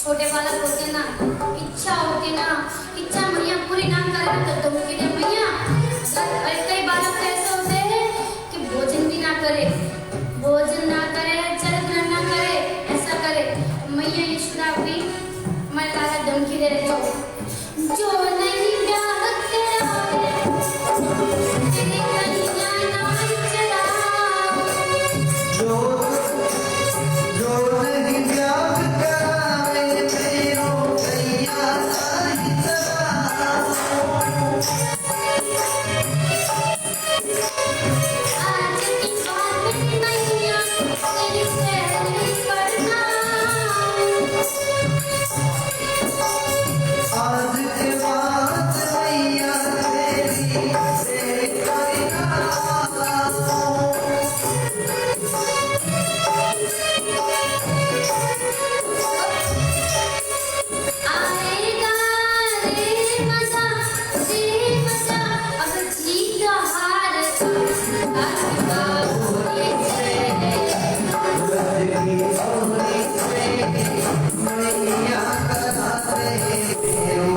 छोटे बालक होते ना, इच्छा होती ना, इच्छा मैया पूरी ना करे तो तुम के लिए मैया। कई बालक ऐसे होते हैं कि भोजन भी ना करे, चरित्र ना करे, ऐसा करे। मैया यशोदा भी मैं लाला धमकी दे रही हूँ, जो नहीं ब्याह करावे तेरी कन्या नाच चढ़ाओ, जो नहीं ब्याह करावे तेरो कन्या नाच चढ़ाओ। आज की बात मैया तेरी सहेली करना, आज के बाद मैया तेरी करना। आएगा रे मजा, अब जीत हार का होने से। मैया करावे तेरो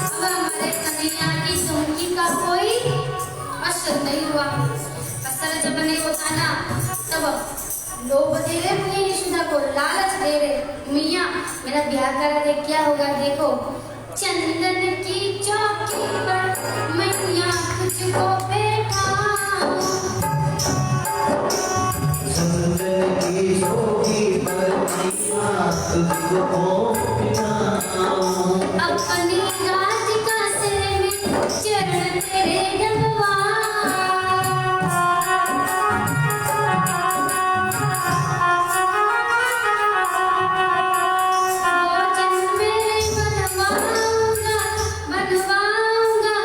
अब हमारे कन्हैया की धमकी का कोई असर नहीं हुआ। असर जब नहीं होता ना, तब लोग दे रहे मुझे यशोदा को लालच दे रहे, मैया मेरा ब्याह करा दे, क्या होगा देखो। चंदन की चौकी पर मैया तुझको बैठाऊं, चंदन की चौकी पर मैया तुझको बैठाऊं। अपनी राधिका से मैं चरण तेरे दबवाऊं। भोजन में बनवाऊंगा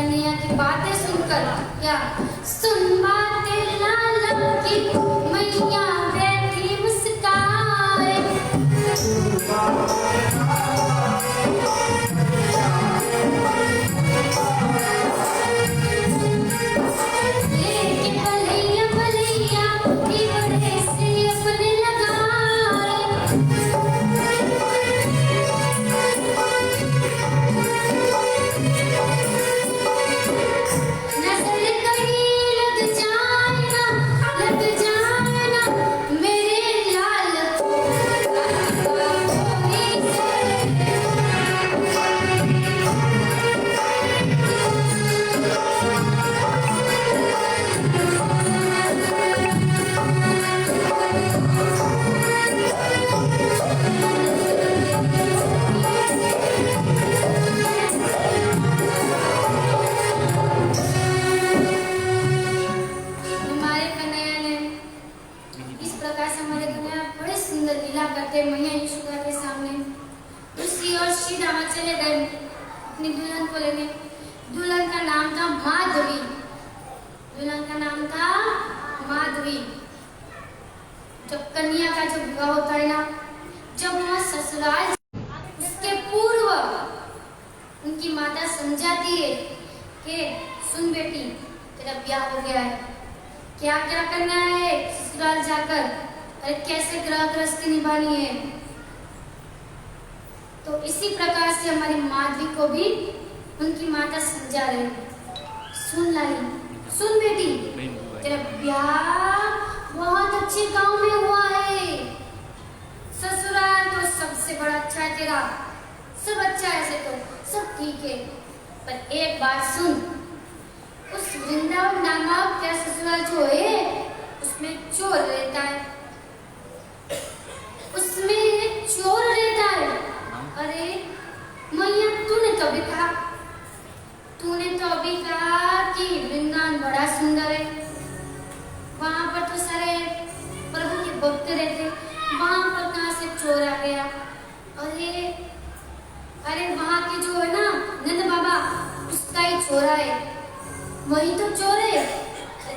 कन्हैया की बातें सुनकर क्या सुन बातें लाला की मैया बैठी मुस्काए। लेके भलैया भलैया की बड़े से अपने लगाए। नजर कहीं लग जाए ना मेरे लाल को कोई हमारे कन्हैया ने इस प्रकार से हमारे कन्हैया बड़े सुंदर लीला करते मैया यशोदा के सामने। दूसरी ओर श्री रामा चले गए अपनी दुल्हन को लेने। दुल्हन का नाम था माधवी। दुल्हन का नाम था माधवी। जब कन्या का जो विवाह होता है ना, जब वह ससुराल उसके पूर्व उनकी माता समझाती है कि सुन बेटी तेरा ब्याह हो गया है, क्या क्या करना है ससुराल जाकर, अरे कैसे गृह गृहस्थी निभानी है। तो इसी प्रकार से हमारी माधवी को भी उनकी माता समझा रहे, सुन लाली सुन बेटी तेरा ब्याह बहुत अच्छे गांव में हुआ है, ससुराल तो सबसे बड़ा अच्छा है तेरा, सब अच्छा है, ऐसे तो सब ठीक है, पर एक बात सुन, उस वृंदावन नामक क्या ससुराल जो है उसमें चोर रहता है, उसमें चोर रहता है। अरे मैया तूने तो अभी कहा कि वृंदावन बड़ा सुंदर है, वहां पर तो सारे प्रभु के भक्त रहते, वहां पर कहां से चोर आ गया। अरे वहां के जो है ना नंद बाबा उसका ही छोरा है, वही तो चोर है,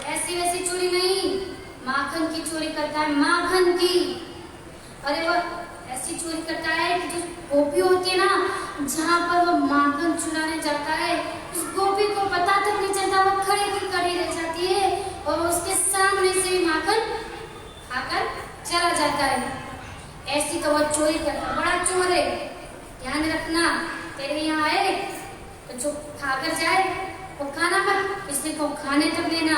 ऐसी वैसी चोरी नहीं, माखन की चोरी करता है, माखन की। अरे वो ऐसी चोरी करता है कि जो गोपी होती है ना, जहाँ पर वो माखन चुराने जाता है उस गोपी को पता तक नहीं चलता, वो खड़ी की खड़ी रह जाती है और वो उसके सामने से ही माखन खाकर चला जाता है। ऐसी तो वो चोरी करता, बड़ा चोर है। ध्यान रखना, तेरे यहाँ आए तो जो खाकर जाए वो खाना मत, किसी को खाने तक देना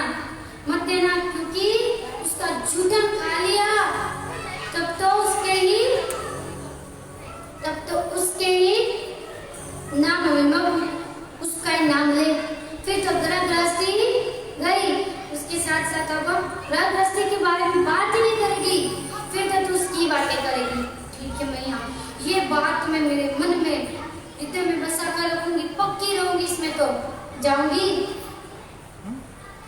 मत देना, क्योंकि उसका झूठा खा लिया तब तो उसके ही नाम में उसका ही नाम ले, फिर तो ग्रह गृहस्थी गई, उसके साथ साथ अब ग्रह गृहस्थी के बारे में बात ही नहीं करेगी, फिर तो तू उसकी बातें करेगी। ठीक है मैया, ये बात मैं मेरे मन में हृदय में बसा कर रखूंगी, पक्की रहूंगी, इसमें तो जाऊंगी,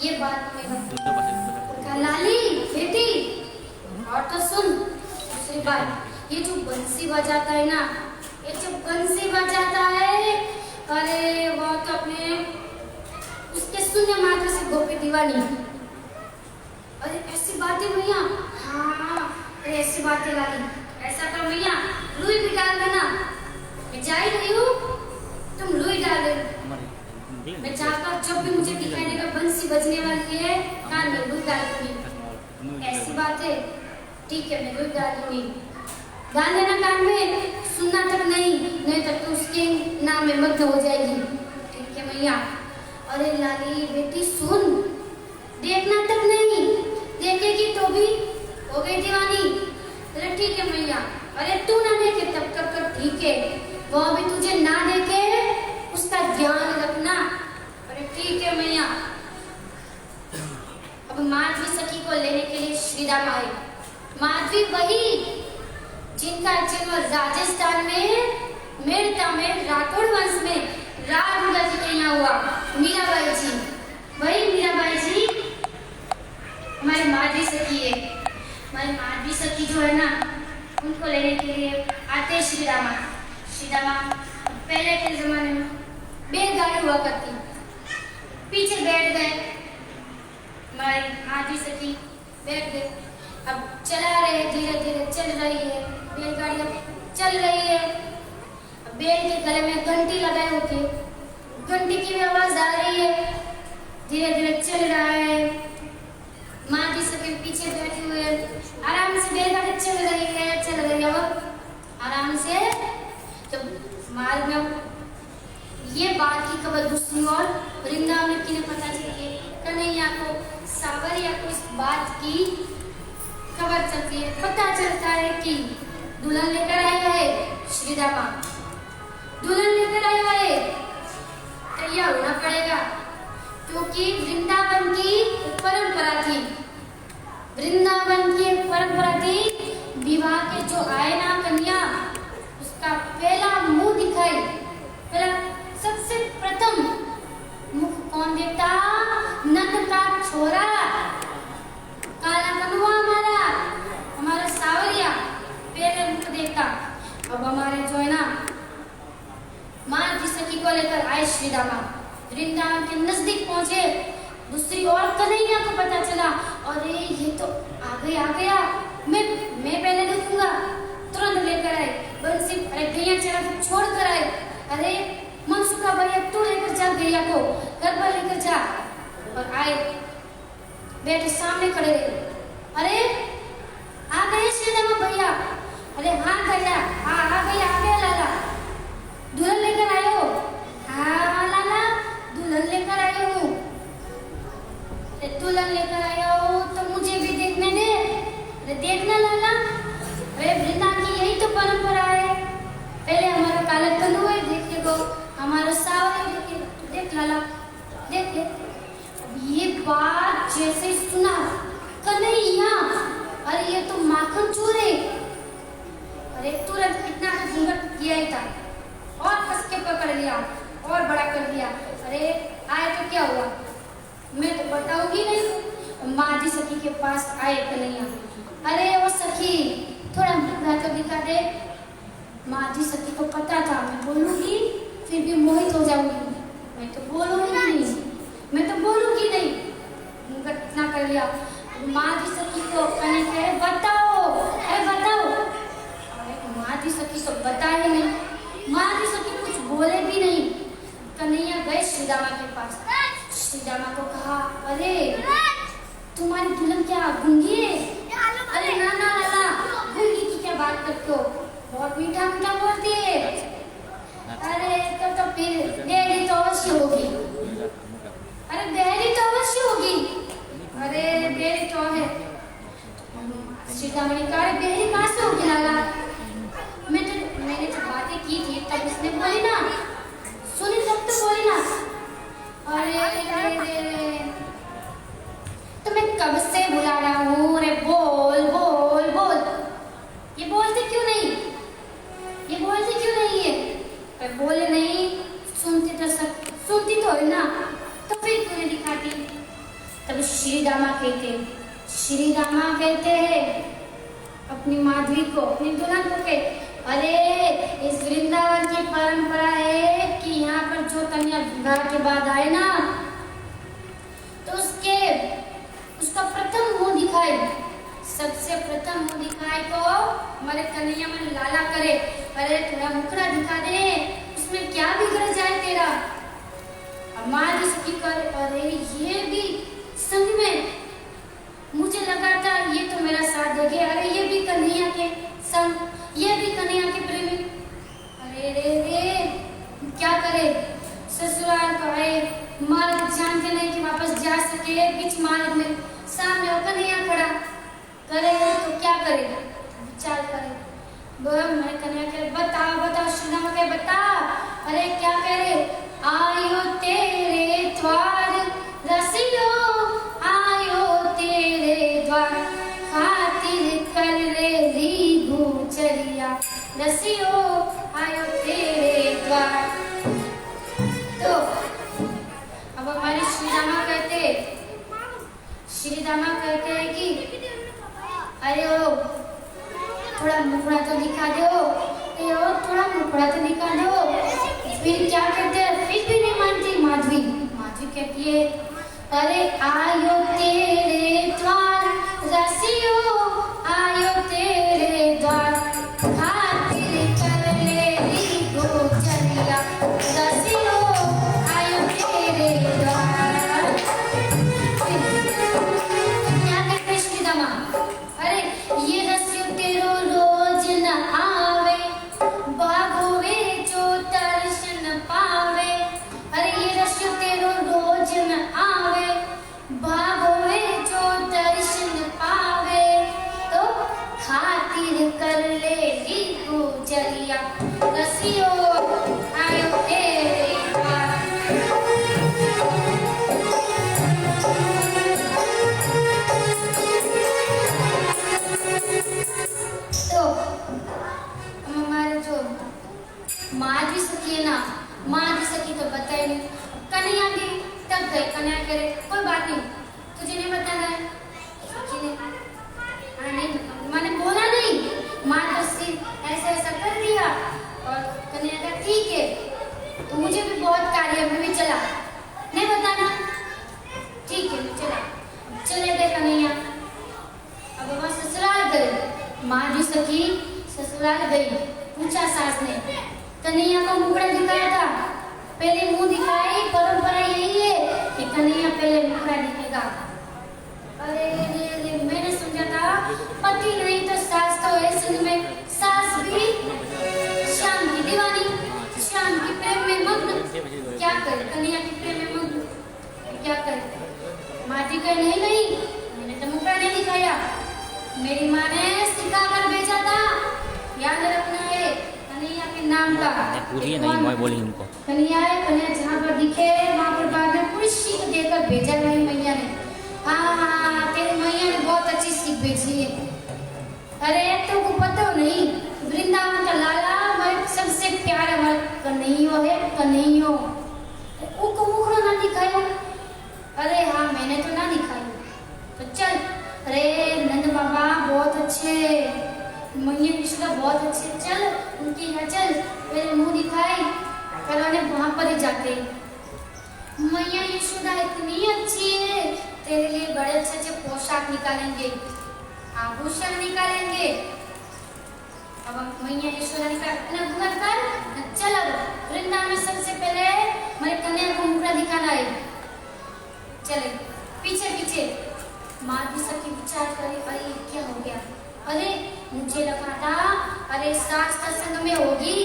ये बात मैं लाली बेटी। और तो सुन दूसरी बात, ये जो बंसी बजाता है ना, ये जो बंसी बजाता है, अरे वो तो अपने उसके सुनने मात्र से गोपी दीवानी। अरे ऐसी बातें भैया, हाँ अरे ऐसी बातें लाली, ऐसा कर भैया रुई भी डाल देना, मैं जा ही रही हूँ, तुम रुई डाल देना, मैं जाकर जब भी मुझे दिखाई देगा बंसी बजने वाली है कान में रुई डाल दूंगी। ऐसी बात है, ठीक है मैं रुई डाल दूंगी, डाल देना कान में, सुनना तक नहीं तक तो उसके नाम में मग्न हो जाएगी। ठीक है मैया। अरे लाली बेटी सुन, देखना तक नहीं, देखेगी तो भी हो गई दीवानी। अरे ठीक है मैया, अरे तू ना देखे तब तक तो ठीक है, वो भी तुझे ना देखे उसका ध्यान रखना। अरे ठीक है मैया। अब माधवी सखी को लेने के लिए श्री राम आए। माधवी वही जिनका जन्म राजस्थान में मेड़ता में राठौड़ वंश में राजूला जी के यहाँ हुआ, मीराबाई जी, वही मीराबाई जी हमारी माधवी सखी है। हमारी माधवी सखी जो है ना, उनको लेने के लिए आते श्री रामा। पहले के जमाने में बैलगाड़ी हुआ करती, माधी सखी बैठ गए। अब चला रहे, धीरे धीरे चल रही है बैलगाड़ी, अब चल रही है। अब बैल के गले में घंटी लगाए होती है, घंटी की भी आवाज आ रही है। धीरे धीरे चल रहा है, माधी सखी पीछे बैठी हुई है। आराम से बैलगाड़ी चल रही है, चल रही है। अब आराम से जब मार्ग में ये बात की खबर दूसरी ओर वृंदावन की ने पता चलती है, कन्हैया को, सावरिया को इस बात की खबर चलती है। पता चलता है कि दुल्हन लेकर आया है श्री रामा, दुल्हन लेकर आया है, तैयार होना पड़ेगा। क्योंकि वृंदावन की एक परंपरा थी, वृंदावन की एक परंपरा थी, विवाह के जो आए ना कन्या, उसका पहला मुंह दिखाई, पहला सबसे प्रथम मुख कौन देखता? नंद का छोरा, काला कनुआ हमारा सावरिया पहले मुख देखता। अब हमारे जो है ना माधी सखी को लेकर आए श्री रामा, वृंदावन के नजदीक पहुंचे। दूसरी ओर कन्हैया को पता चला, अरे ये तो आ गया, मैं पहले देखूंगा। तुरंत लेकर आए बंसी, अरे गैया चरा तो छोड़ कर आए। अरे मनसुखा भैया तू लेकर जा गैया को, घर पर लेकर जा। और आए, बैठे सामने खड़े रहे। अरे आ गए श्री रामा भैया, अरे हाँ गैया, आ गया लाला, दुल्हन लेकर आए हो? हाँ लाला, दुल्हन लेकर आए हूँ। दुल्हन लेकर आया हो तो मुझे भी देखने दे। अरे देखना लाला, अरे वृंदावन की यही तो परंपरा है, पहले हमारा काला कनुआ देखेगा, हमारा सावरिया देखेगा। देख लाला, देख ले। अब ये बात जैसे सुना कन्हैया, अरे ये तो माखन चोर है। अरे तुरंत इतना घूंघट किया ही था और कस के पकड़ लिया और बड़ा कर दिया। अरे आए तो क्या हुआ, मैं तो बताऊंगी नहीं। माधी सखी के पास आए कन्हैया, अरे वो सखी थोड़ा मुखड़ा तो दिखा दे। माधी सखी को पता था मैं बोलूंगी फिर भी मोहित हो जाऊंगी, मैं तो बोलूंगी नहीं, इतना कर लिया। माधी सखी को कहे बताओ, अरे बताओ। अरे माधी सखी तो बता ही नहीं, माधी सखी कुछ बोले भी नहीं। कन्हैया गए श्री रामा के पास, श्री रामा को कहा, अरे तुम्हारी दुल्हन क्या गूंगी है? अरे ना लाला, गूंगी की क्या बात करते हो, बहुत मीठा बोलती है। अरे तो फिर देरी तो अवश्य होगी। अरे देरी तो अवश्य होगी, अरे देरी तो है। श्री रामा ने कहा, देरी कहाँ से होगी लाला? मैंने जो बातें की थी तब उसने बोली ना, सुनी तब तो बोली ना। अरे तो मैं कब से बुला रहा हूँ, अरे बोल। ये बोलती क्यों नहीं है? अरे बोले नहीं, सुनती तो है ना, तो फिर क्यों नहीं दिखाती? तब श्री रामा कहते हैं अपनी माधवी को, अपनी दुल्हन को के, अरे इस वृंदावन की परंपरा है कि यहाँ पर जो कन्या विवाह के बाद आए ना, तो उसका प्रथम मुंह दिखाए, सबसे प्रथम मुंह दिखाए को हमारे कन्हैया में लाला करे। अरे थोड़ा मुखड़ा दिखा दे, उसमें क्या बिगड़ जाए तेरा? हमारी सखी कर, अरे ये भी संग में, मुझे लगा था ये तो मेरा साथ देंगे, अरे ये भी कन्हैया के संग, ये भी कन्हैया के प्रेमी। अरे रे क्या करे, ससुराल को आए, मार्ग जानते नहीं कि वापस जा सके, बीच मार्ग में सामने वो कन्हैया खड़ा, करे तो क्या करे, विचार करे। मैं कन्हैया के बताओ श्री रामा के बता। अरे क्या कह रहे, आयो तेरे द्वार रसियो, आयो तेरे द्वार खातिर कर रे गुचरिया, रसियो आयो तेरे द्वार। तो अब हमारे श्री रामा कहते हैं कि अरे ओ थोड़ा मुखड़ा तो दिखा दो, थोड़ा मुखड़ा तो दिखा दो। फिर क्या कहते हैं, फिर भी नहीं मानती माधवी कहती है, अरे आयो तेरे नहीं। कन्हैया भी तब गए। कन्हैया कह रहे कोई बात नहीं, तुझे नहीं बताना है। सखी ने हाँ नहीं, मैंने बोला नहीं, माँ तो ऐसा ऐसा कर दिया। और कन्हैया का ठीक है, तो मुझे भी बहुत कार्य है, मैं भी चला, नहीं बताना। ठीक है, मैं चला। चले गए कन्हैया। अब वहाँ ससुराल गए। माँ जी सखी ससुराल गई। पूछा सास ने, कन्हैया को मुखड़ा दिखाया था, पहले मुंह दिखाई, परंपरा यही है कि कन्हैया पहले मुखड़ा दिखेगा। अरे मैंने समझा था पति नहीं तो सास तो है संग में, सास भी श्याम की दीवानी, श्याम की प्रेम में मग्न। क्या करे कन्हैया की प्रेम में मग्न, क्या करे। माँ जी कहे नहीं नहीं, मैंने तो मुखड़ा नहीं दिखाया, मेरी माँ ने सिखा कर भेजा था, याद रखना है कन्हैया के नाम का। पूरी है नहीं, मैं बोली इनको कन्हैया है, कन्हैया जहाँ पर दिखे वहाँ पर बाद में पूरी सीख देकर भेजा मेरी मैया ने। हाँ तेरी मैया ने बहुत अच्छी सीख भेजी है। अरे तुमको पता नहीं, वृंदावन का लाला हमारे सबसे प्यारा हमारा कन्हैया है, कन्हैया। उसको मुखड़ा ना दिखाया। अरे हाँ मैंने तो ना दिखाई, तो चल। अरे नंद बाबा बहुत अच्छे, मैया यशोदा बहुत अच्छे, चल उनके यहाँ चल, मेरे मुंह दिखाई। पर उन्हें वहां पर ही जाते, मैया यशोदा इतनी अच्छी है, तेरे लिए बड़े अच्छे अच्छे पोशाक निकालेंगे, आभूषण निकालेंगे। अब मैया यशोदा ने कहा कर चल, अब वृंदावन में सबसे पहले मेरे कन्हैया को मुखड़ा दिखाना है। चले पीछे पीछे। माँ भी सबकी विचार करे, अरे क्या हो गया। अरे मुझे लगा था अरे सास तो संग में होगी,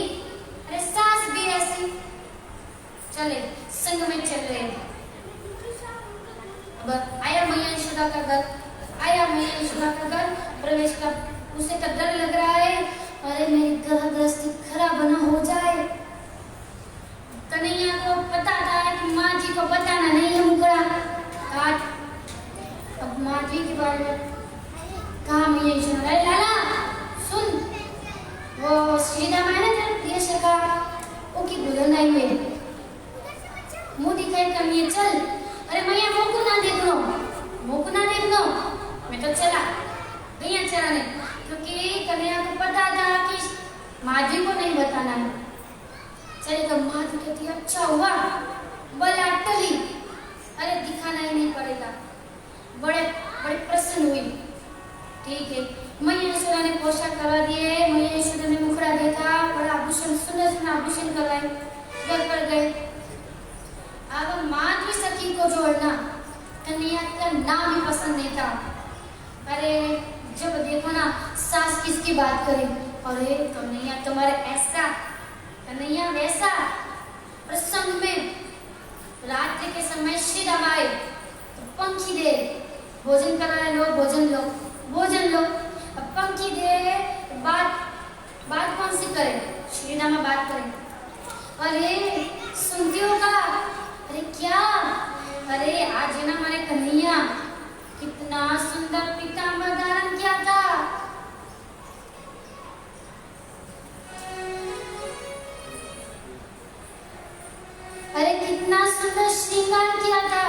अरे सास भी ऐसी। चले संग में चल रहे। अब आया मैया यशोदा का घर, आया मैया यशोदा का घर, प्रवेश का। उसे तो डर लग रहा है, अरे मेरी ग्रह गृहस्थी खराब ना हो जाए। कन्हैया को पता था कि माँ जी को बताना नहीं है मुखड़ा काट। अब माँ जी के बारे में कहा मैया यशोदा, अरे लाला सुन, वो श्रीदा मैंने जब ये शका वो की गुजर नहीं हुए, मुंह दिखाई कन्हैया चल। अरे मैया मोको ना देखनो, मोको ना देखनो, मैं तो चला गैया चलाने, क्योंकि कन्हैया को पता था कि माँ जी को नहीं बताना है। चले तो माँ जी कहती अच्छा हुआ बला टली, अरे दिखाना ही नहीं पड़ेगा। बड़े बड़े प्रसन्न हुई। ठीक है, मैया यशोदा ने पोशाक करवा दिए, मैया यशोदा ने मुखड़ा देखा, बड़ा आभूषण सुंदर सुंदर आभूषण करवाए, घर पर गए। अब माँ की सखी को जोड़ना कन्हैया का नाम भी पसंद नहीं था। अरे जब देखो ना सास किसकी बात करे, अरे कन्हैया तुम्हारे ऐसा, कन्हैया वैसा। प्रसंग में रात्रि के समय श्री राम आए तो पंखी दे, भोजन कराए लो, भोजन लो, भोजन लो। अब पंखी दे बात कौन सी करे, श्री राम बात करे। अरे सुनती हो का, अरे क्या, अरे आज है ना हमारे कन्हैया कितना सुंदर पीतांबर धारण किया था। अरे कितना सुंदर श्रृंगार किया था।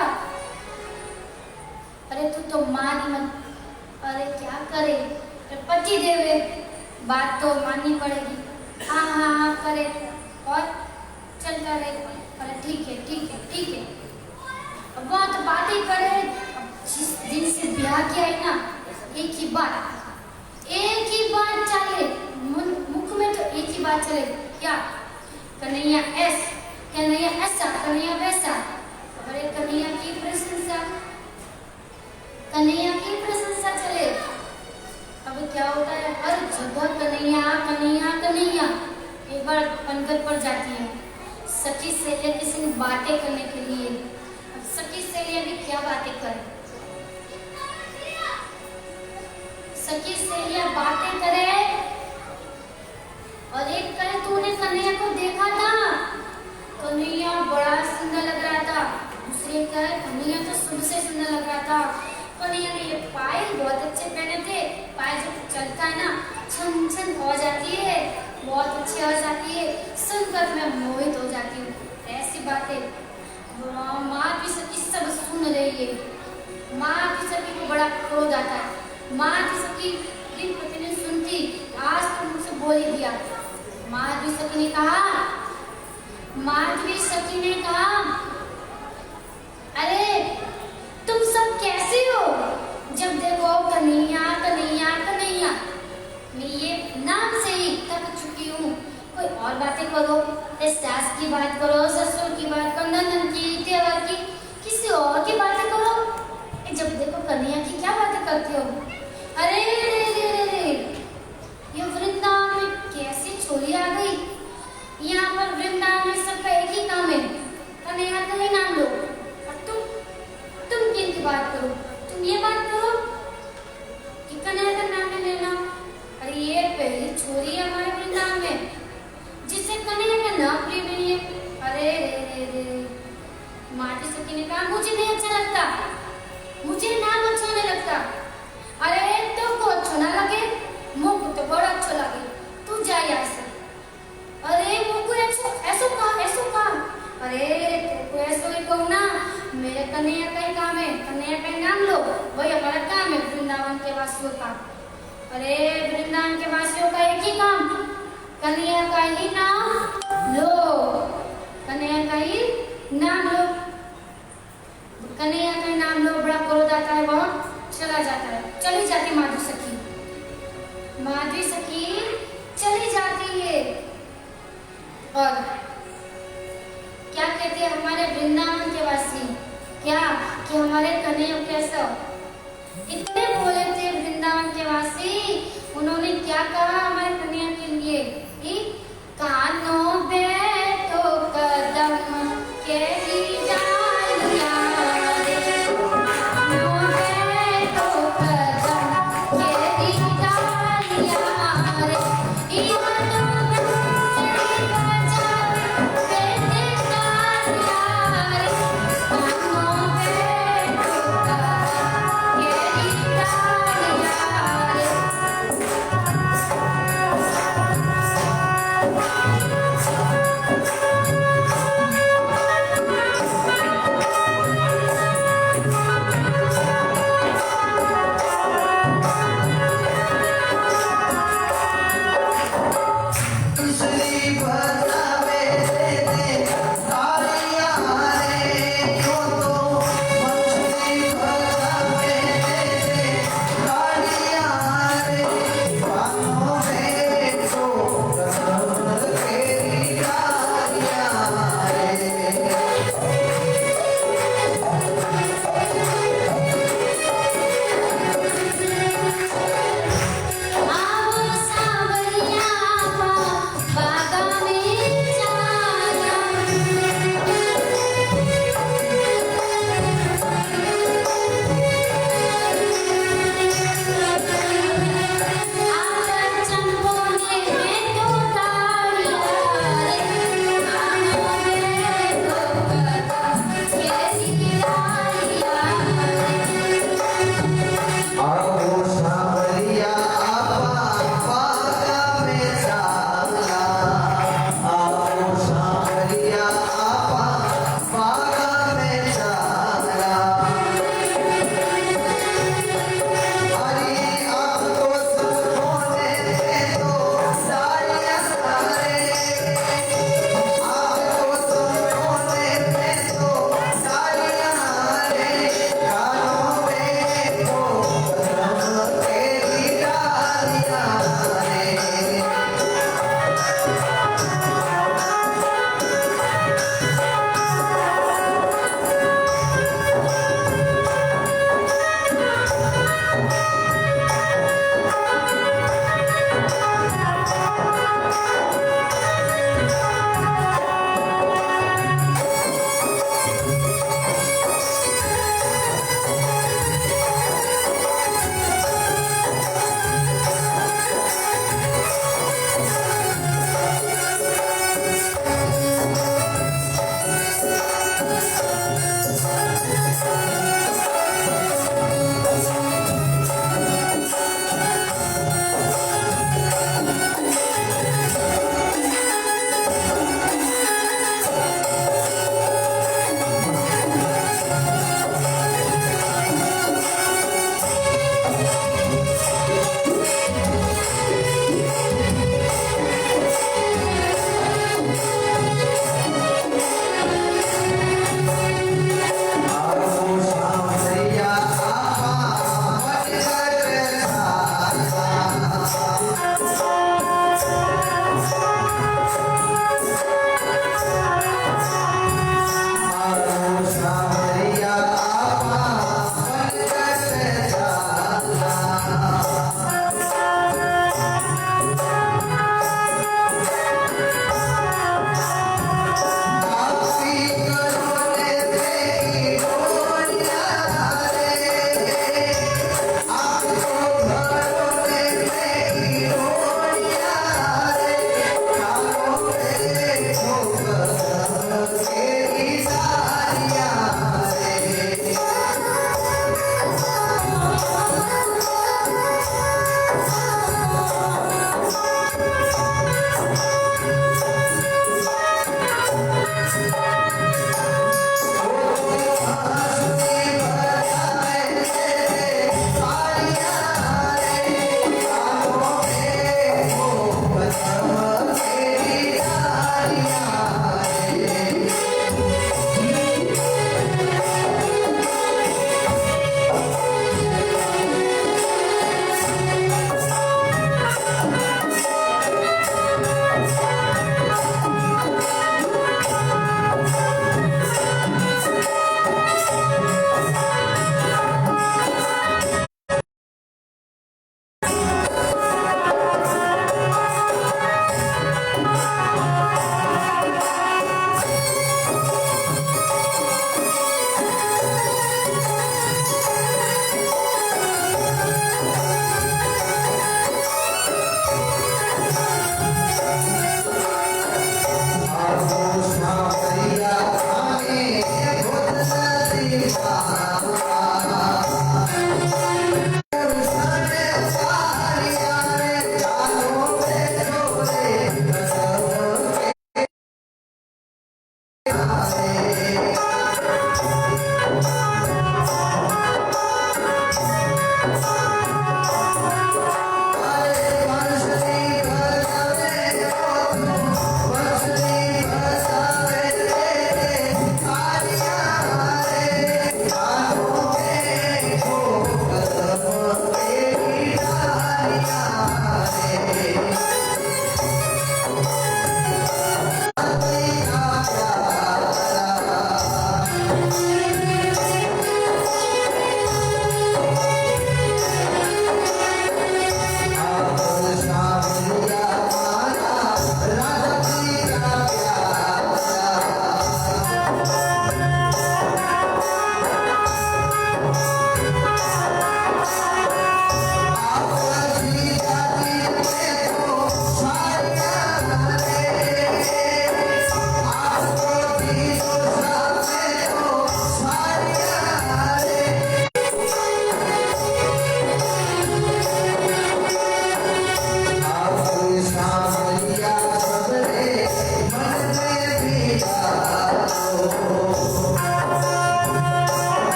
अरे तू तो मान मत, अरे क्या करे, पति देवे बात तो माननी पड़ेगी। हाँ हाँ हाँ करे और चलता रहे। अरे ठीक है ठीक है ठीक है। अब वहाँ तो बातें करे, जिस दिन से ब्याह किया है ना, एक ही बात चले, मुख में तो एक ही बात चले, क्या कन्हैया ऐसा, कन्हैया ऐसा, कन्हैया वैसा। अरे कन्हैया की प्रशंसा, कन्हैया की प्रशंसा चले। अब क्या होता है, हर जगह कन्हैया कन्हैया कन्हैया। एक बार पंगत पर जाती है सखी सहेलियां किसी ने बातें करने के लिए। अब सखी सहेलियां भी क्या बातें करें, सखी सहेलियां बातें करे। और एक कल तूने कन्हैया को देखा था, कन्हैया बड़ा सुंदर लग रहा था। दूसरे कल कन्हैया तो सबसे सुंदर लग रहा था। कन्हैया ने ये पायल बहुत अच्छे पहने थे, पायल जब चलता है ना छन छन हो जाती है, बहुत अच्छी आवाज आती है, सुनकर मैं मोहित हो जाती हूँ। ऐसी बातें माधवी सखी सब सुन रही है। माधवी सखी को बड़ा क्रोध आता है। माधवी सखी दिन प्रतिदिन सुनती, आज तो मुझसे बोल ही दिया। माधवी सखी ने कहा, अरे तुम सब कैसे हो? जब देखो कन्हैया कन्हैया कन्हैया। मैं ये नाम से ही थक चुकी हूँ। कोई और बातें करो, सास की बात करो, ससुर की बात करो, नंदन की, तेवर की, किसी और की बातें करो। जब देखो कन्हैया की क्या बातें करते हो? अरे ये वृंदावन में कैसी छोरी आ गई। यहाँ पर वृंदावन में सबका एक ही काम है, कन्हैया का ही नाम लो। और तुम किन की बात करो? तुम ये बात करो कि कन्हैया का नाम नहीं लेना। अरे ये पहली छोरी है हमारे वृंदावन में जिसे कन्हैया का नाम प्रिय नहीं है। अरे रे माधवी सखी ने कहा, मुझे नहीं अच्छा लगता, मुझे नाम अच्छा नहीं लगता। अरे तुमको अच्छा ना लगे, मुझको तो बड़ा अच्छा लगे, तू जा यहाँ से। अरे मुझको ऐसो कहा। अरे तुमको ऐसो ही कहूँ ना, मेरे कन्हैया का ही काम है, कन्हैया का ही नाम लो, वही हमारा काम है वृंदावन के वासियों का। अरे वृंदावन के वासियों का एक ही काम, कन्हैया का ही नाम लो, कन्हैया का ही नाम लो, कन्हैया का ही नाम लो। बड़ा क्रोध आता है, बहुत चला जाता है। चली जाती माधवी सखी चली जाती है। और क्या कहते हैं हमारे वृंदावन के वासी, क्या कि हमारे कन्हैया कैसा इतने बोले थे वृंदावन के वासी। उन्होंने क्या कहा हमारे कन्हैया के लिए कि कानों पे तो कदम के ही डालिया रे, कानों पे तो कदम के ही डालिया रे, इया तो बंसरी बजावे बेटे डालिया रे, कानों पे तो कदम के ही डालिया रे।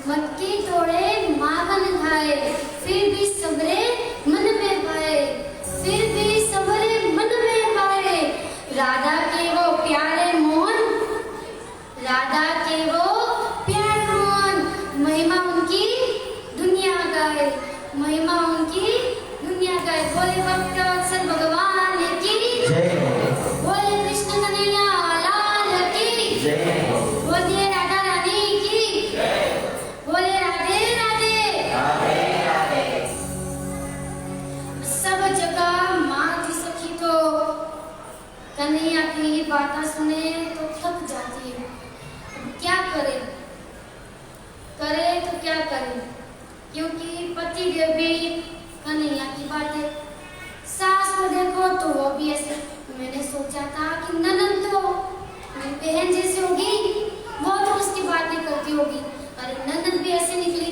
मटकी तोड़े माखन खाए, फिर भी सबरे मन में पाए, फिर भी सबरे मन में पाए। राधा के वो प्यारे मोहन, राधा के वो प्यारे मोहन, महिमा उनकी दुनिया गाए, महिमा उनकी दुनिया गाए। बोले भक्त वत्सल भगवान की जय, बोले कृष्ण कन्हैया लाल की जय, बोलिए राधा रानी की जय, बोले राधे राधे राधे राधे। सब जगह माँ की सखी तो कन्हैया की बातें सुने तो थक जाती है। क्या करे, करे तो क्या करे, क्योंकि पति देव भी कन्हैया की बातें, सास को देखो तो वो भी ऐसे। मैंने सोचा था कि ननद तो मेरी बहन जैसी होगी, वो तो उसकी बातें करती होगी। अरे ननद भी ऐसे निकली,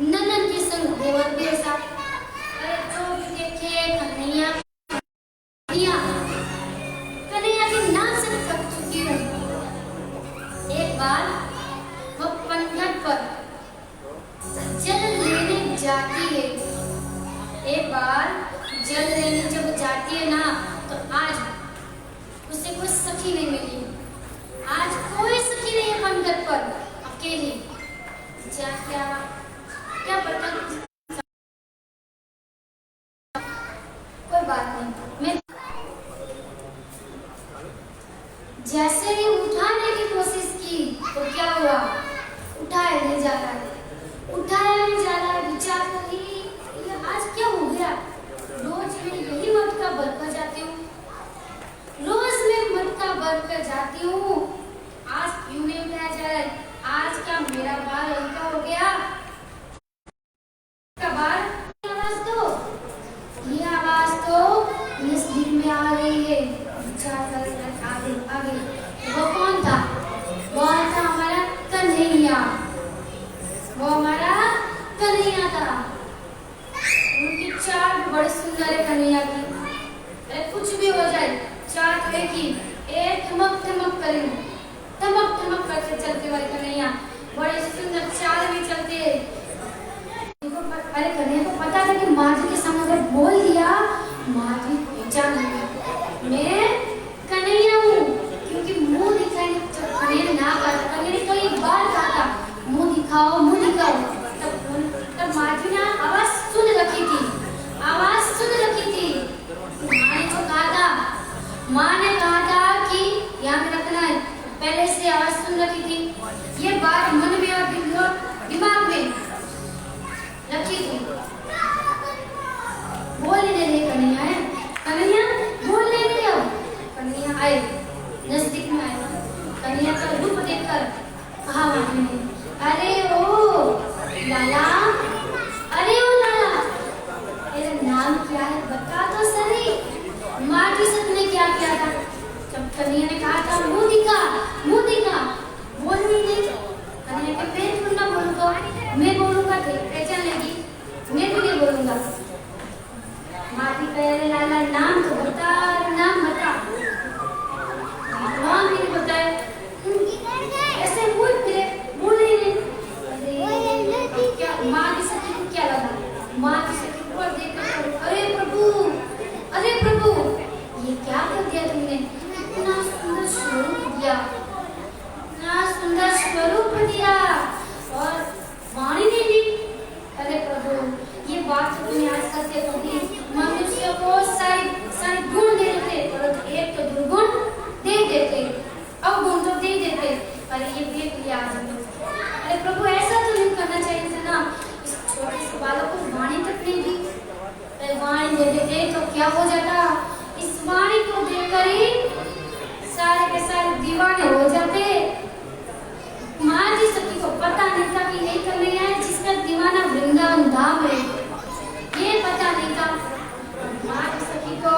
ननद के संग देवर भी ऐसा। अरे जो भी देखे कन्हैया, कन्हैया के नाम से थक चुकी हूँ। एक बार वो पंखट पर जल लेने जाती है, एक बार जल लेने जब जाती है ना, तो आज उसे कोई सखी नहीं मिली। आज कोई सखी नहीं है पंखट पर, अकेली। क्या क्या क्या पता, कोई बात नहीं। मैं जैसे ही उठाने की कोशिश की तो क्या हुआ, उठाया नहीं जा रहा है, उठाया नहीं जा रहा है। विचार करी आज क्या हो गया। रोज मैं यही मटका भरकर जाती हूँ, रोज मैं मटका भरकर जाती हूँ, आज क्यों नहीं उठाया जा रहा है। आज क्या मेरा बाल हल्का हो गया, आवाज तो, ये आवाज तो नजदीक में आ रही है। विचार कर आगे आगे, वो कौन था, वो घोड़े की एक ठमक ठमक करके चलते वाले कन्हैया बड़े सुंदर चाल में चलते। अरे कन्हैया को पता था कि माँ के सामने अगर बोल दिया माँ जी पहचान लेगी मैं कन्हैया हूँ, क्योंकि मुंह दिखाई कन्हैया ना करता। कन्हैया ने तो एक बार कहा था मुंह दिखाओ तब माँ जी ने आवाज सुन रखी थी। माँ ने कहा था कि यहाँ पे रखना है, पहले से आवाज सुन रखी थी। ये बात मन में और दिमाग में रखी थी। बोलने दे रही कन्हैया बोलने दे। अब कन्हैया आए, नजदीक में आए। कन्हैया का रूप देखकर कहा माँ ने, अरे ओ लाला, तेरा नाम क्या है बता तो सही। माँ की सत ने क्या किया था? जब कन्हैया ने कहा था मुंह दिखा बोल नहीं दे। कन्हैया के पेट में ना बोलूंगा, मैं बोलूंगा तो पहचान लेगी, मैं भी नहीं बोलूंगा। माँ की कह रहे लाला नाम तो बता, नाम बता। नाम भी नहीं बताया, ऐसे बोल ही नहीं। अरे क्या माँ की सती को क्या लगा? माँ की सती को देखकर अरे प्रभु ये क्या कर दिया तुमने? इतना सुंदर स्वरूप दिया और वाणी नहीं दी। अरे प्रभु ये बात तो तुमने आज करते कभी मनुष्य को सारे गुण दे देते, परंतु एक तो दुर्गुण दे देते, अवगुण तो दे देते। अरे ये देख लिया अरे प्रभु ऐसा तो नहीं करना चाहिए था ना। इस छोटे से बालक को वाणी तक नहीं दी। वाणी दे देते तो क्या हो जाता? इस वाणी को देखकर ही सारे के सारे दीवाने हो जाते। माँ जी सखी को पता नहीं था कि यही कन्हैया है जिसका दीवाना वृंदावन धाम है, ये पता नहीं था। माँ जी सखी को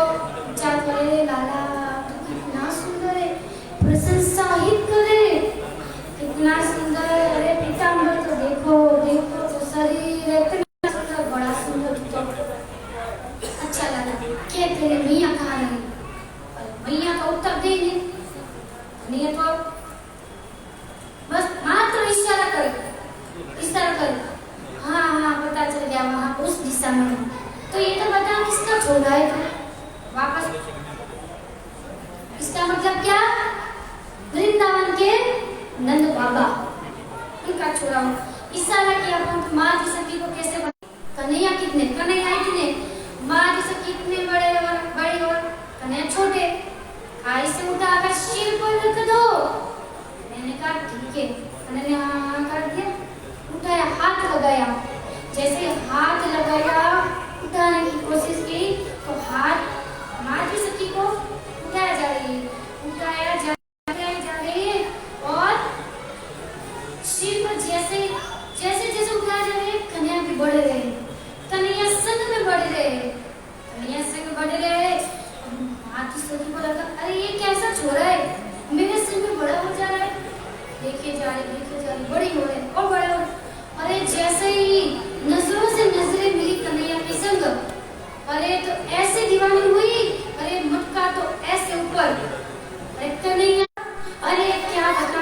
विचार करे लाला तू कितना सुंदर है, प्रशंसा ही करे कितना सुंदर। अरे पीताम्बर तो देखो तो शरीर इतना सुंदर, बड़ा सुंदर। अच्छा लगा क्या तेरे मैया कहाँ रही? मैया का उत्तर दे नहीं तो बस मात्र इशारा कर। हाँ पता चल गया वहाँ उस दिशा में। तो ये तो बता किसका छोड़ा है तो वापस? इसका मतलब क्या? वृंदावन के नंद बाबा उनका छोड़ा हूँ। इशारा किया माँ की सखी को कैसे कन्हैया कितने माँ जी से कितने बड़े और कन्हैया छोटे। खाई से उठाकर सिर पर रख दो। मैंने कहा ठीक है। कन्हैया हाँ कर दिया, उठाया, हाथ लगाया। जैसे हाथ लगाया, उठाने की कोशिश की तो हाथ माँ की सखी को उठाया जा रही है और सिर पर जैसे उठाया जा रही है कन्हैया भी बढ़ रहे हैं। कन्हैया संग में बढ़ रहे। माँ की सखी को लगा अरे ये कैसा छोरा है, मेरे सिर में बड़ा हो जा रहा है। देखे जा रही बड़ी हो रहे और बड़ा हो। अरे जैसे ही नजरों से नजरें मिली कन्हैया के संग, अरे तो ऐसे दीवानी हुई। अरे मटका तो ऐसे ऊपर। अरे कन्हैया अरे क्या बता,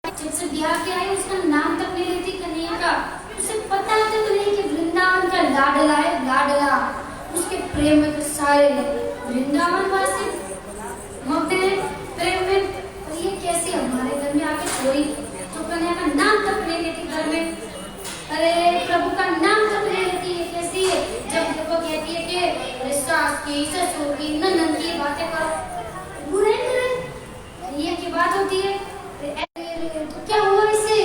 जब से ब्याह के आई उसका नाम तक नहीं लेती कन्हैया का। उसे पता तक नहीं कि वृंदावन का लाडला उसके प्रेम में तो सारे वृंदावन वासी मग्न प्रेम में। और ये कैसे हमारे घर में आके छोड़ी तो कन्हैया का नाम तक नहीं लेती घर में। अरे प्रभु का नाम तक नहीं लेती है, कैसी है? जब देखो कहती है कि सास की ससुर की ननद की बातें करो, बुरे ये की बात होती है। तो क्या हुआ इसे?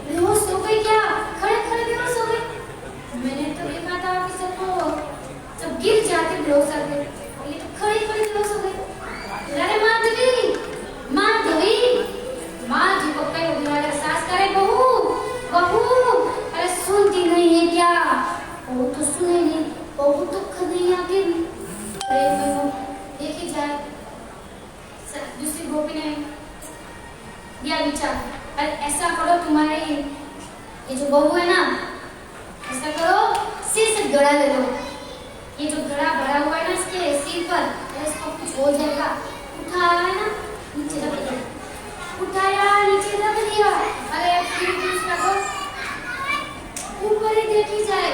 बेहोश हो गई क्या? खड़े बेहोश हो गई। मैंने तो देखा था कि सब गिर जाते बेहोश होते, ये तो खड़े बेहोश हो गई। अरे माँ जी को कहे बुलाकर सास करे बहू अरे सुनती नहीं है क्या? बहू तो सुने नहीं, बहू तो कन्हैया के प्रेम में हो। देखी जाए दूसरी गोपी ने दिया विचार, अरे ऐसा करो तुम्हारे ये जो बहू है ना, ऐसा करो सिर से गड़ा ले लो। ये जो गड़ा भरा हुआ है ना इसके सिर पर, इसको कुछ हो जाएगा, उठाया है ना, नीचे रख दिया, उठाया नीचे रख दिया। अरे फिर दूसरा को ऊपर ही देखी जाए,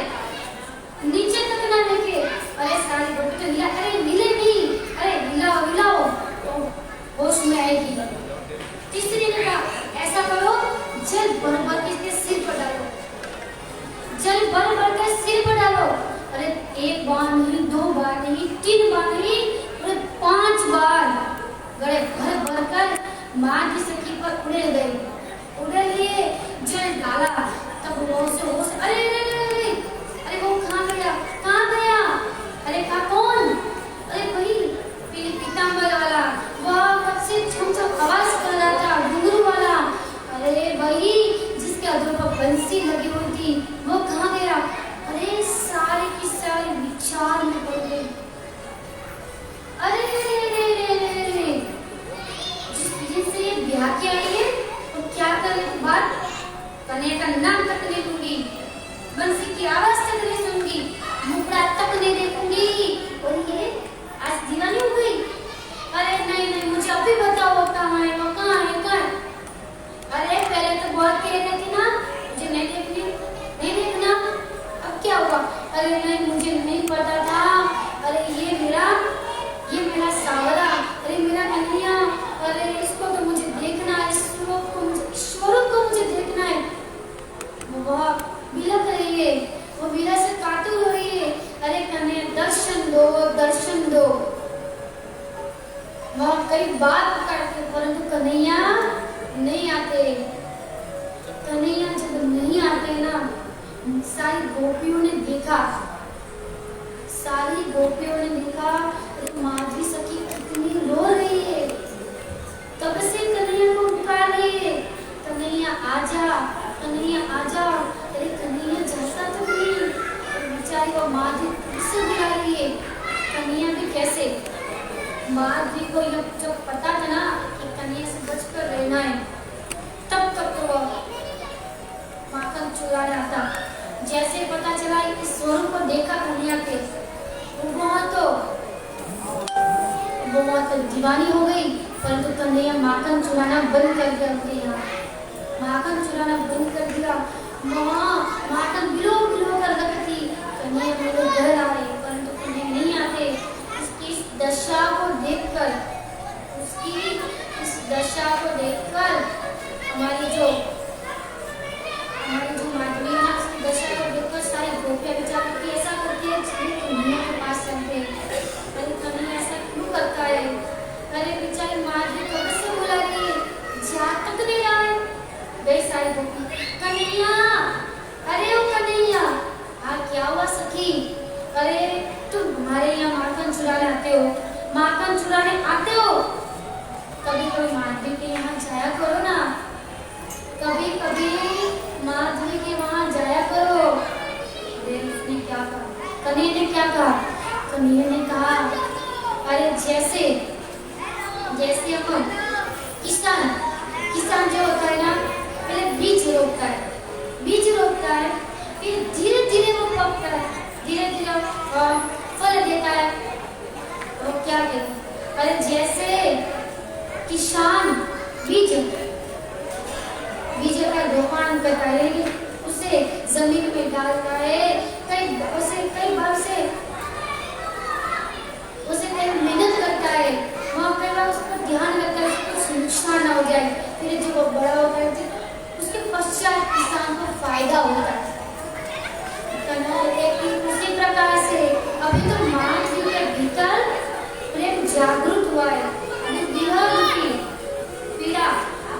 नीचे तक ना देखे। अरे सारी गोपी तो हिला, अरे हिले नहीं, अरे हिलाओ हिलाओ, तो होश में आएगी। तीसरी ने कहा ऐसा करो, जल भर भर के इसके सिर पर डालो, जल भर भर के सिर पर डालो। अरे एक बार नहीं, दो बार नहीं, तीन बार नहीं, अरे 5 बार गड़े भर भर कर माँ की सखी पर उड़े गए, उड़े लिए, जल डाला। तब वो से अरे अरे अरे अरे वो कहाँ गया, कहाँ गया? अरे कहा कौन? अरे वही पीली पीतांबर वाला, वह कब से छम छम आवाज कर रहा था, घुंघरू वाला। अरे वही जिसके अधरों पर बंसी लगी हुई थी, वो कहाँ गया? अरे सारे की सारी विचार में पड़ गई। अरे रे रे रे रे, जिससे ये ब्याह के आई है वो क्या करने के बाद कन्हैया का नाम तक नहीं लूंगी, बंसी की आवाज तक नहीं सुनूंगी, मुखड़ा तक नहीं देखूंगी। और ये आज दीवानी हो गई। अरे नहीं नहीं, मुझे अभी बताओ वो कहाँ है, वो कहाँ है, कहाँ है? अरे पहले तो बहुत कह रहे थे ना मुझे नहीं देखनी, नहीं देखना, अब क्या हुआ? अरे नहीं मुझे नहीं पता था। अरे ये मेरा सावरा, अरे मेरा कन्हैया, अरे इसको तो मुझे देखना है, इस स्वरूप को मुझे देखना है। वो बिलख रही है, वो बिलख से कातुर हो रही है। अरे कन्हैया दर्शन दो, दर्शन दो। वह कई बार पुकारते परंतु कन्हैया नहीं आते। कन्हैया जब नहीं आते ना, सारी गोपियों ने देखा, सारी गोपियों ने देखा माधवी सखी कितनी रो रही है, तब से कन्हैया को पुकार रही है, कन्हैया आजा, कन्हैया आजा। अरे कन्हैया जाता तो नहीं, बेचारी वो माधवी से बुला रही है। कन्हैया भी कैसे? माधवी को जब पता था ना कि कन्हैया से बचकर रहना है, तब तक तो वह माखन चुराने आता। जैसे पता चला इस स्वरूप को देखा कन्हैया के, वो तो दीवानी हो गई। परंतु कन्हैया माखन चुराना बंद कर दिया, अपने यहाँ माखन चुराना बंद कर दिया। वहाँ माखन बिलो बिलो कर रखी थी। कन्हैया मेरे घर आ रहे, परंतु कन्हैया नहीं आते। उसकी इस दशा को देखकर, उसकी इस दशा को देखकर हमारी जो माधवी है, उसकी दशा को देखकर सारी गोपियाँ विचार करती ऐसा करती है कन्हैया के पास चलते। अरे कन्हैया ऐसा क्यों करता है? अरे बेचारी माधवी कब से बुला रही है, जा तक नहीं रहा है। गई सारी गोपी, कन्हैया, अरे ओ कन्हैया, हाँ क्या हुआ सखी? अरे तुम हमारे यहाँ माखन चुराने आते हो, माखन चुराने आते हो, कभी कभी माधवी के यहाँ जाया करो ना, कभी कभी माधवी के वहाँ जाया करो। उसने क्या कहा? कन्हैया ने क्या कहा? कन्हैया ने कहा अरे जैसे अपन किसान जो होता है ना, पहले बीज रोपता है, फिर धीरे धीरे वो पकता है, धीरे धीरे फल देता है। वो क्या कहते? अरे जैसे किसान बीज का रोपण करता है, उसे जमीन में डालता है, कई बार उसे मेहनत करता है, वहाँ कई बार उस पर ध्यान रखता है, कुछ नुकसान ना हो जाए। फिर जब वो बड़ा होता है उसके पश्चात किसान को फायदा होता है। उसी प्रकार से अभी तो माधवी के भीतर प्रेम जागृत हुआ है, अभी विरह की पीड़ा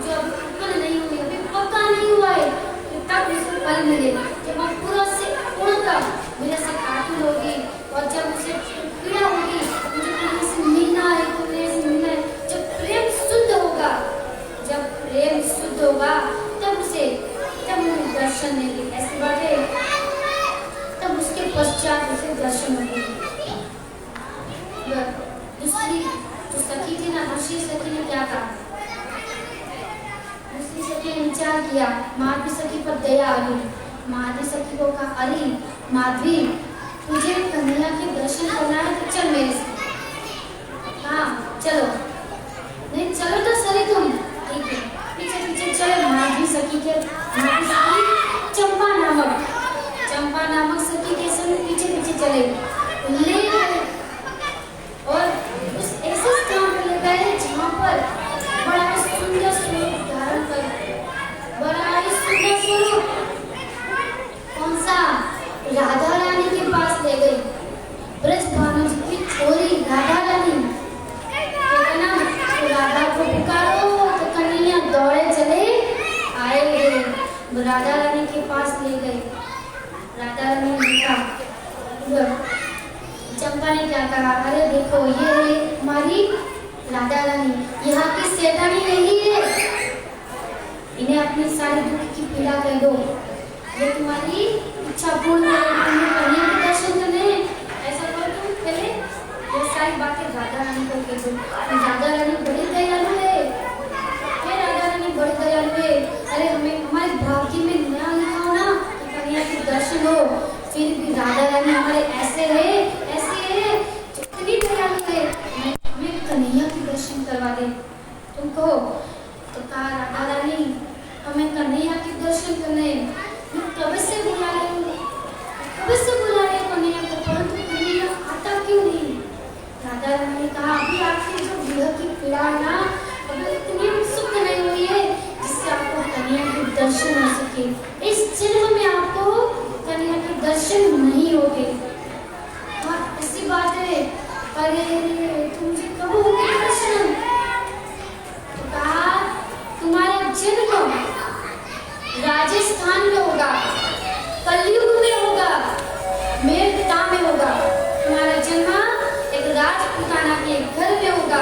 जो अभी उत्पन्न नहीं हुई, अभी पक्का नहीं हुआ है, तब उसे फल मिले। जब वो पूरा से पूर्णतः मेरे से काटुल होगी और जब उसे पीड़ा होगी, मुझे कहीं से मिलना है, तो मेरे से मिलना है। जब प्रेम शुद्ध होगा, तब मुझे दर्शन देंगे, ऐसी बात है। तब उसके पश्चात उसे दर्शन होंगे। दूसरी जो सखी थी ना, दूसरी सखी ने क्या कहा? दूसरी सखी ने विचार किया, माधवी सखी पर दया आ गई। माधवी सखी को कहा अरे माधवी, तुझे कन्हैया के दर्शन करना है तो चल मेरे साथ। हाँ चलो। अरे चलो तो सही तुम। ठीक है, पीछे पीछे चले माधवी सखी के, माधवी सखी चंपा नामक सखी के संग पीछे पीछे चले ले गए और उस ऐसे स्थान पर ले गए जहाँ पर बड़ा ही सुंदर स्वरूप धारण कर, बड़ा ही सुंदर स्वरूप कौन सा, राधा रानी के पास ले गई। ब्रज भानु जी की छोरी राधा रानी, कहते ना तो राधा को पुकारो तो कन्हैया दौड़े चले आए, राधा रानी के पास ले गए। राधा रानी ने कहा, चंपा ने क्या कहा, अरे देखो ये है हमारी राधा रानी, यहाँ की सेठानी यही है, इन्हें अपनी सारी दुख की पीड़ा कह दो, ये तुम्हारी इच्छा पूर्ण करेगी, कन्हैया के दर्शन करने। ऐसा करो तुम पहले ये सारी बातें राधा रानी को कह दो। राधा रानी बड़ी दयालु है, राधा रानी बड़ी दयालु है। अरे हमें हमारे भाग्य में नया लिखा हो ना कि कन्हैया के दर्शन हो, फिर भी राधा रानी हमारे ऐसे है इतनी दयालु है, हमें कन्हैया के दर्शन करवा दे। तुम कहो तो कहा, राधा रानी हमें कन्हैया के दर्शन करने, मैं कब से बुला रही हूँ कन्हैया को, परंतु कन्हैया आता क्यों नहीं। राधा रानी ने कहा, अभी आपकी जो विरह की पीड़ा है ना, अभी इतनी सुख नहीं हुई है जिससे आपको कन्हैया के दर्शन हो सके। इस जन्म में आपको कन्हैया के दर्शन नहीं होंगे। हाँ ऐसी बात है, अरे तुमसे कब होंगे दर्शन। तो कहा, तुम्हारा जन्म राजस्थान में होगा, कलयुग में होगा, मेरता में होगा। तुम्हारा जन्म एक राजपुताना के घर में होगा,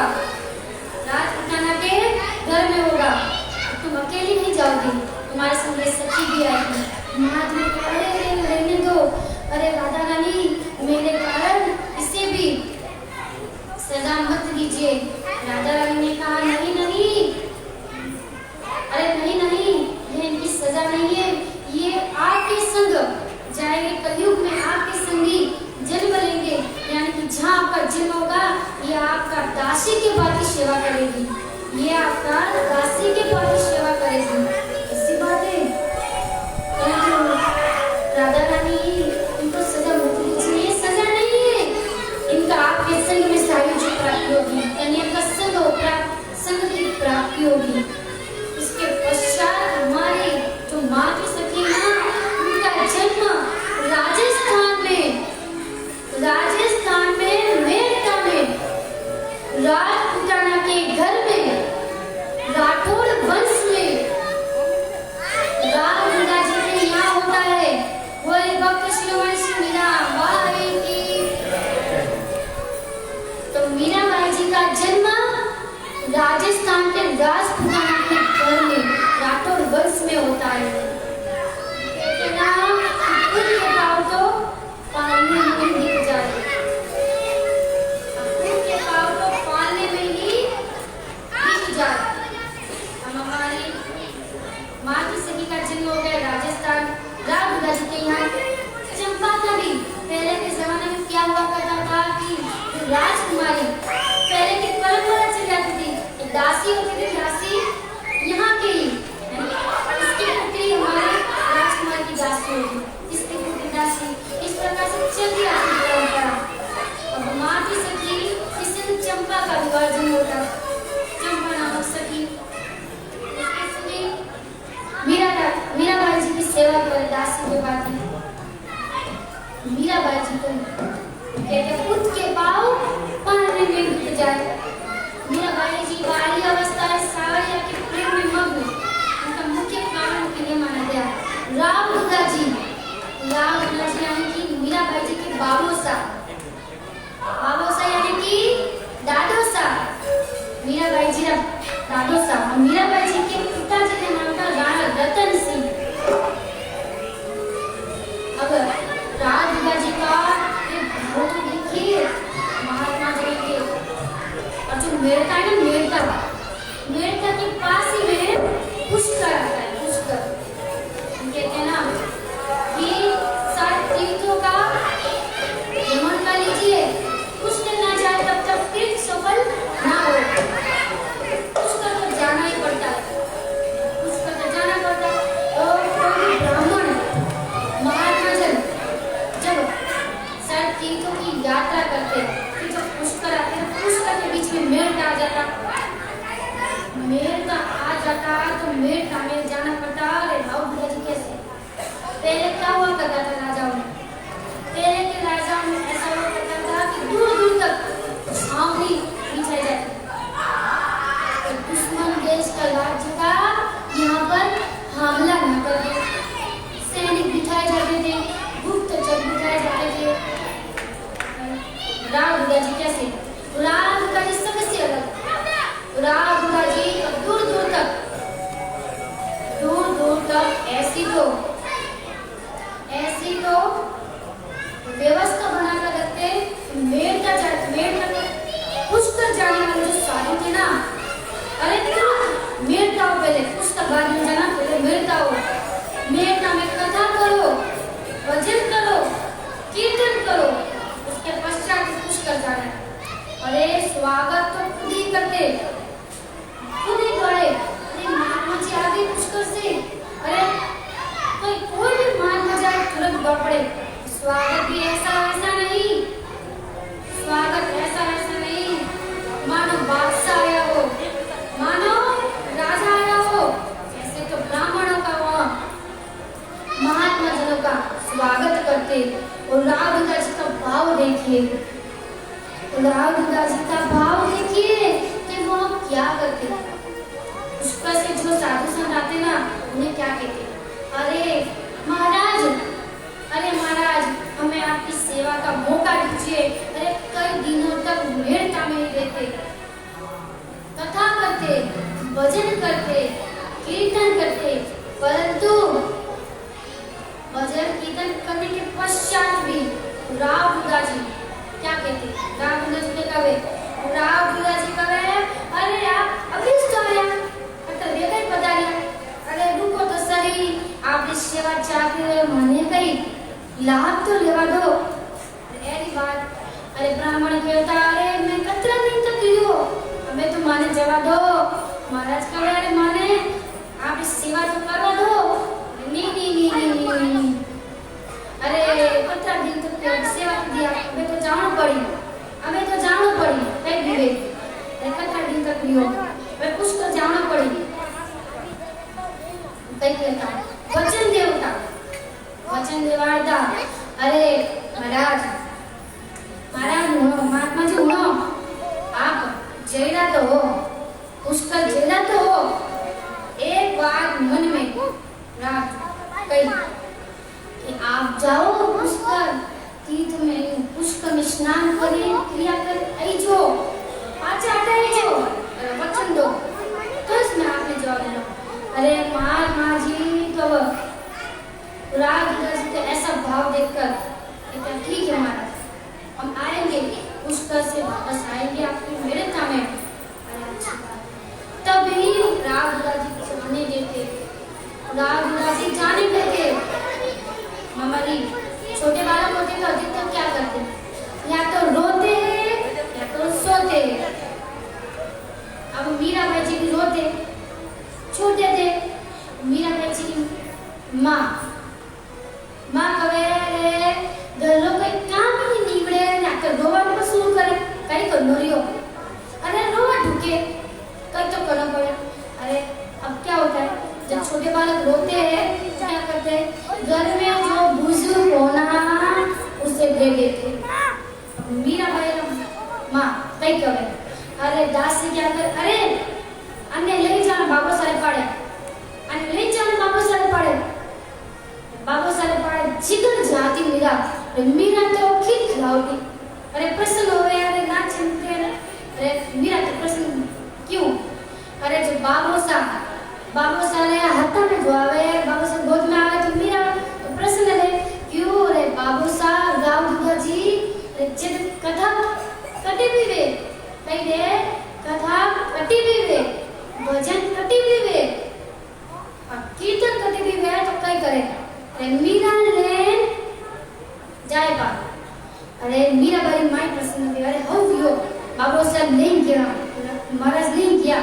राजपुताना के घर में होगा। तुम अकेली नहीं जाओगी, तुम्हारे संग सखी भी आएगी। महात्मा को अरे रहने दो, अरे राधा रानी मेरे कारण इसे भी सजा मत दीजिए। राधा रानी ने कहा, नहीं नहीं, अरे नहीं, ये इनकी सजा नहीं है, ये आपके संग जाएंगे, कलयुग में आपके संगी जन्म लेंगे, यानी कि जहाँ आपका जन्म होगा ये आपका दासी के भांति सेवा करेगी, ये आपका दासी के भांति सेवा करेगी। ऐसी बात है। राधा रानी इनको सजा मत दीजिए, ये सजा नहीं है, इनका आपके संग में सारी जो प्राप्ति होगी, कन्हैया का संग की प्राप्ति होगी। इसके पश्चात हमारे जो मातृ सखी ना, उनका जन्म राजस्थान में मेरता में राजपुताना के घर में, राठौड़ वंश में, राम गंगा जी के यहाँ होता है। बोले भक्त शिरोमणि श्री मीराबाई की। तो मीराबाई जी का जन्म राजस्थान के राजपुताना के घर में, राठौड़ वंश में होता है। कहते ना फूल के भाव तो पालने में ही दिख जाए, फूल के भाव तो पालने में ही दिख जाए। हम हमारी मातृ सखी का जन्म हो गया राजस्थान, राम गंगा जी के यहाँ। चंपा का भी पहले के जमाने में क्या हुआ करता था कि राजकुमारी पहले की परंपरा चल जाती थी, दासी होती थी, दासी यहाँ की, इसकी पुत्री हमारे राजकुमार की दासी होगी, इसकी पुत्री दासी, इस प्रकार से चलती आती परंपरा। अब मातृ सखी जिससे चंपा का विवाह जन्म होता, चंपा नामक सखी मीराबाई जी की सेवा कर दासी के बाद मीराबाई जी को कहते पुत्र के पाँव पालने में डूब जाए। मीराबाई जी बाली अवस्था है, सावरिया के प्रेम में मग्न, उनका मुख्य कारण के लिए माना गया। राम गंगा जी यानी कि मीराबाई जी के बाबोसा यानी कि दादोसा, मीराबाई जी का दादोसा। मीराबाई जी के पिताजी का नाम था राणा रतन सिंह। अब राजगंगा जी का भाव तो देखिए, महात्मा जी के, और जो मेरता है ना, मेरता के पास ही में पुष्कर आता है, पुष्कर कहते हैं ना कि सारे तीर्थों का भ्रमण कर लीजिए, पुष्कर ना जाए तब तक तीर्थ सफल ना हो। ऐसी तो व्यवस्था बनाकर रखते। मेड़ का पुष्कर जाने वाले जो साधु थे ना, अरे क्यों मेड़ आओ, पहले पुष्कर बाद में जाना, पहले मेड़ आओ। मेड़ में कथा करो, भजन करो, कीर्तन करो, उसके पश्चात पुष्कर जाना। अरे स्वागत तो खुद ही करते, खुद ही दौड़े। अरे महात्मा जी आ गए पुष्कर से, अरे कोई भी महात्मा जाए तुरंत दौड़ पड़े। स्वागत भी ऐसा नहीं, स्वागत ऐसा नहीं, मानो बादशाह आया हो, मानो राजा आया हो। ऐसे तो ब्राह्मणों का वहाँ महात्मा जनों का स्वागत करते। और राव दुर्गा जी का भाव देखिए, राव दुर्गा जी का भाव देखिए कि वो क्या करते। पुष्कर से जो साधु संत आते ना, उन्हें क्या कहते, अरे महाराज हमें आपकी सेवा का मौका दीजिए। अरे कई दिनों तक मेड़ का नहीं देते, कथा करते, भजन करते, कीर्तन करते, परंतु भजन कीर्तन करने के पश्चात भी राव दुर्गा जी क्या कहते, राव दुर्गा जी कहे, अरे आप अभी तो आया, मतलब वे कहीं पधारिया, अरे रुको तो सही, आपने सेवा चाहते माने कहीं लाभ तो लेवा दो। ऐसी बात, अरे ब्राह्मण कहता, अरे मैं कतरा दिन तक लियो, हमें तो माने जवा दो। महाराज कहे, अरे माने आप इस सेवा तो करवा दो। नहीं, अरे कतरा दिन तक सेवा दिया, हमें तो जानो पड़ी, कहीं भी कतरा दिन तक लियो, मैं कुछ तो जानो पड़ी। कहीं कहता वचन देवाड़ता, अरे महाराज महात्मा जी सुनो, आप जैला तो हो, पुष्कर जैला तो हो, एक बात मन में राख कही कि आप जाओ पुष्कर तीर्थ में, पुष्कर में स्नान करें, क्रिया करें, आई जो वचन दो, तो इसमें आपने जवाब दिया। अरे महात्मा जी तो ऐसा भाव देखकर ठीक है महाराज, हम आएंगे, पुष्कर से वापस आएंगे आपकी मेड़ता में। तभी राव दुर्गा जी जाने देते, राव दुर्गा जी जाने देते। मामा जी छोटे बालक होते तो अधिकतर क्या करते, या तो रोते या तो सोते। अब मीराबाई जी भी रोते, छोटे थे, मीराबाई जी की माँ कहे, अरे घरों पे काम ही निकले, या तो रोवा को शुरू करे, कहीं को नोरियो, अरे रोवा ढुके, कहीं तो करना पड़े। अरे अब क्या होता है, जब छोटे बालक रोते हैं क्या करते हैं, घर में जो बुजुर्ग होना उसे भेज देते। मीराबाई माँ कहीं कहे, अरे दास से क्या कर, अरे अन्य ले जाना बाबा सारे पाड़े, अन्य ले जाना बाबा सारे पाड़े, बाबा सारे पाड़े जिगर जाती मीरा तो खीर खिलाओगी। अरे प्रसन्न हो गए, अरे ना चिंते, अरे मीरा तो प्रसन्न क्यों, अरे जो बाबो ने हाथा में जो आवे, बाबो सा गोद में आवे तो मीरा तो प्रसन्न है क्यों, अरे बाबो सा राव दुर्गा जी जब कथा कटी भी वे, कहीं दे कथा कटी भी वे, भजन कटी भी वे, कीर्तन कटी भी वे, तो कई करे, अरे मीरा ले जाए बात, अरे मीरा बारी माई प्रसन्न थी, अरे हो बाबो सा नहीं किया, महाराज नहीं किया,